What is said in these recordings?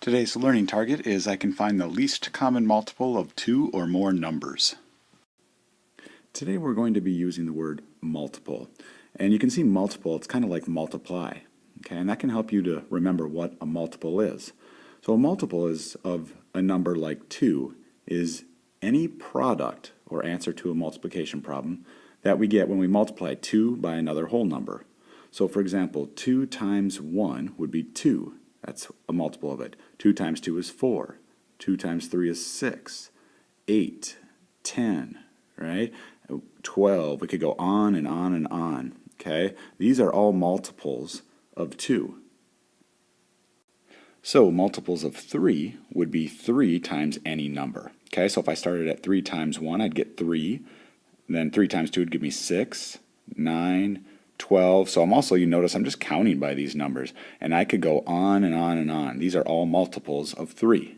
Today's learning target is I can find the least common multiple of two or more numbers. Today we're going to be using the word multiple. And you can see multiple, it's kind of like multiply. Okay, and that can help you to remember what a multiple is. So a multiple is of a number like 2 is any product or answer to a multiplication problem that we get when we multiply 2 by another whole number. So for example, 2 times 1 would be 2. That's a multiple of it. 2 times 2 is 4. 2 times 3 is 6. 8, 10, right? 12. We could go on and on and on. Okay? These are all multiples of 2. So multiples of 3 would be 3 times any number. Okay, so if I started at 3 times 1, I'd get 3. Then 3 times 2 would give me 6, 9, 12. So you notice I'm just counting by these numbers. And I could go on and on and on. These are all multiples of 3.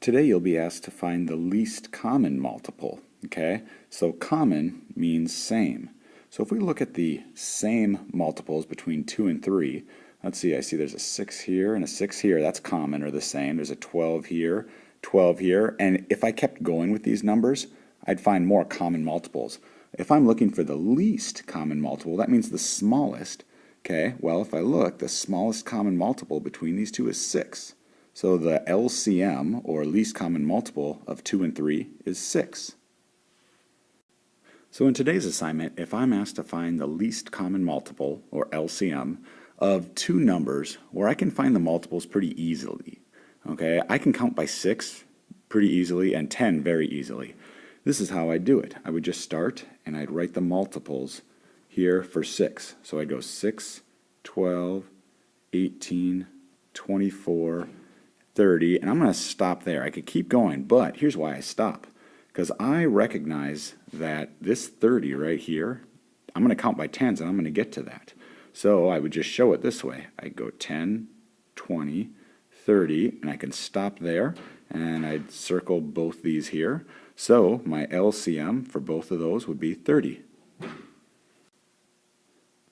Today you'll be asked to find the least common multiple. Okay, so common means same. So if we look at the same multiples between 2 and 3, let's see, I see there's a 6 here and a 6 here. That's common or the same. There's a 12 here, 12 here. And if I kept going with these numbers, I'd find more common multiples. If I'm looking for the least common multiple, that means the smallest. Okay, well, if I look, the smallest common multiple between these two is 6. So the LCM, or least common multiple, of 2 and 3 is 6. So in today's assignment, if I'm asked to find the least common multiple, or LCM, of two numbers where I can find the multiples pretty easily, okay, I can count by 6 pretty easily and 10 very easily. This is how I'd do it. I would just start and I'd write the multiples here for 6. So I'd go 6, 12, 18, 24, 30, and I'm going to stop there. I could keep going, but here's why I stop. Because I recognize that this 30 right here, I'm going to count by tens and I'm going to get to that. So I would just show it this way. I go 10, 20, 30, and I can stop there, and I'd circle both these here. So my LCM for both of those would be 30.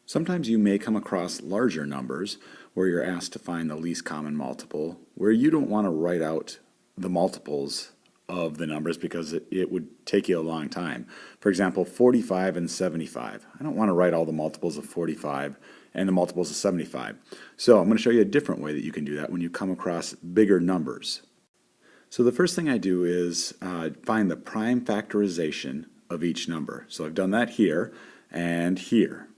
Sometimes you may come across larger numbers where you're asked to find the least common multiple, where you don't want to write out the multiples of the numbers because it would take you a long time. For example, 45 and 75. I don't want to write all the multiples of 45 and the multiples of 75. So I'm going to show you a different way that you can do that when you come across bigger numbers. So the first thing I do is find the prime factorization of each number. So I've done that here and here.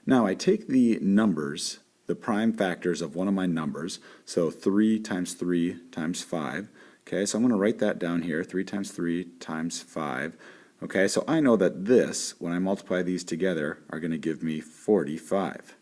Now I take the numbers, the prime factors of one of my numbers, so 3 times 3 times 5. Okay, so I'm going to write that down here, 3 times 3 times 5. Okay, so I know that this, when I multiply these together, are going to give me 45.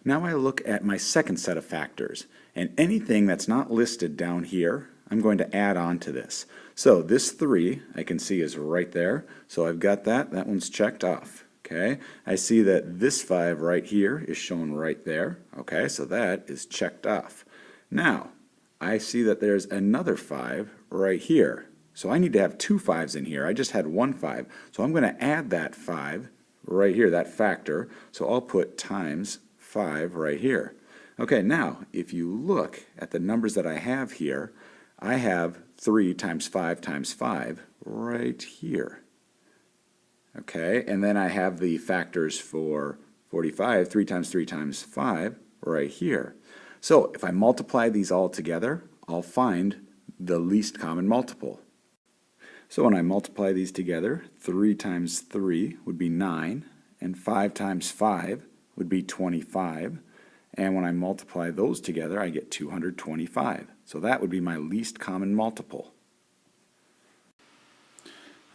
Now I look at my second set of factors, and anything that's not listed down here, I'm going to add on to this. So this 3, I can see, is right there, so I've got that. That one's checked off. Okay, I see that this 5 right here is shown right there. Okay, so that is checked off. Now, I see that there's another 5 right here. So I need to have 2 5s in here. I just had 1 5. So I'm going to add that 5 right here, that factor. So I'll put times 5 right here. Okay, now if you look at the numbers that I have here, I have 3 times 5 times 5 right here. Okay, and then I have the factors for 45, 3 times 3 times 5 right here. So if I multiply these all together, I'll find the least common multiple. So when I multiply these together, 3 times 3 would be 9, and 5 times 5 would be 25. And when I multiply those together, I get 225. So that would be my least common multiple.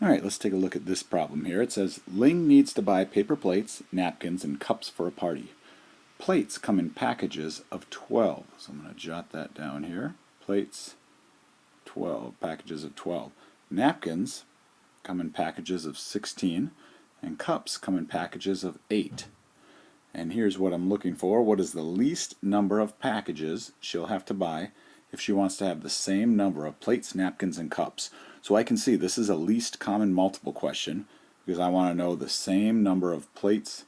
All right, let's take a look at this problem here. It says, Ling needs to buy paper plates, napkins, and cups for a party. Plates come in packages of 12. So I'm going to jot that down here. Plates, 12, packages of 12. Napkins come in packages of 16, and cups come in packages of 8. And here's what I'm looking for. What is the least number of packages she'll have to buy if she wants to have the same number of plates, napkins, and cups? So I can see this is a least common multiple question because I want to know the same number of plates,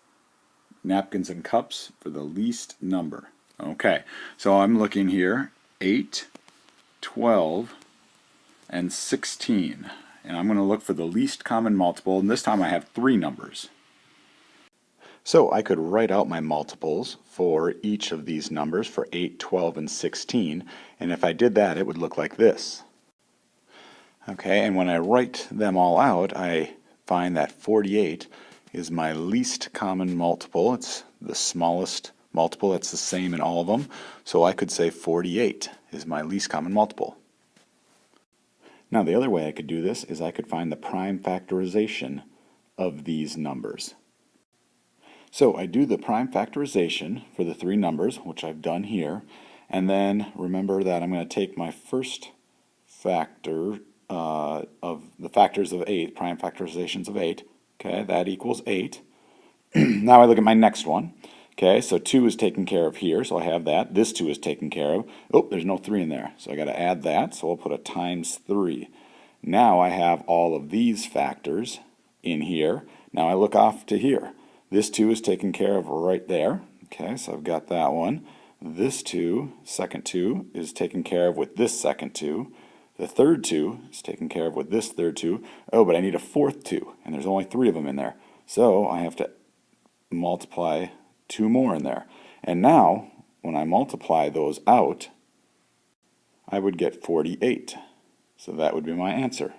napkins, and cups for the least number. Okay, so I'm looking here, 8, 12, and 16. And I'm going to look for the least common multiple, and this time I have 3 numbers. So I could write out my multiples for each of these numbers for 8, 12, and 16, and if I did that, it would look like this. Okay, and when I write them all out, I find that 48 is my least common multiple. It's the smallest multiple that's the same in all of them, so I could say 48 is my least common multiple. Now the other way I could do this is I could find the prime factorization of these numbers. So I do the prime factorization for the 3 numbers, which I've done here, and then remember that I'm going to take my first factor of the factors of 8, prime factorizations of 8, okay, that equals 8. Now I look at my next one, okay, so 2 is taken care of here, so I have that. This 2 is taken care of. Oh, there's no 3 in there, so I got to add that, so we'll put a times 3. Now I have all of these factors in here. Now I look off to here. This 2 is taken care of right there, okay, so I've got that one. This 2, second 2, is taken care of with this second 2. The third 2 is taken care of with this third 2. Oh, but I need a fourth 2, and there's only 3 of them in there. So I have to multiply 2 more in there. And now, when I multiply those out, I would get 48. So that would be my answer.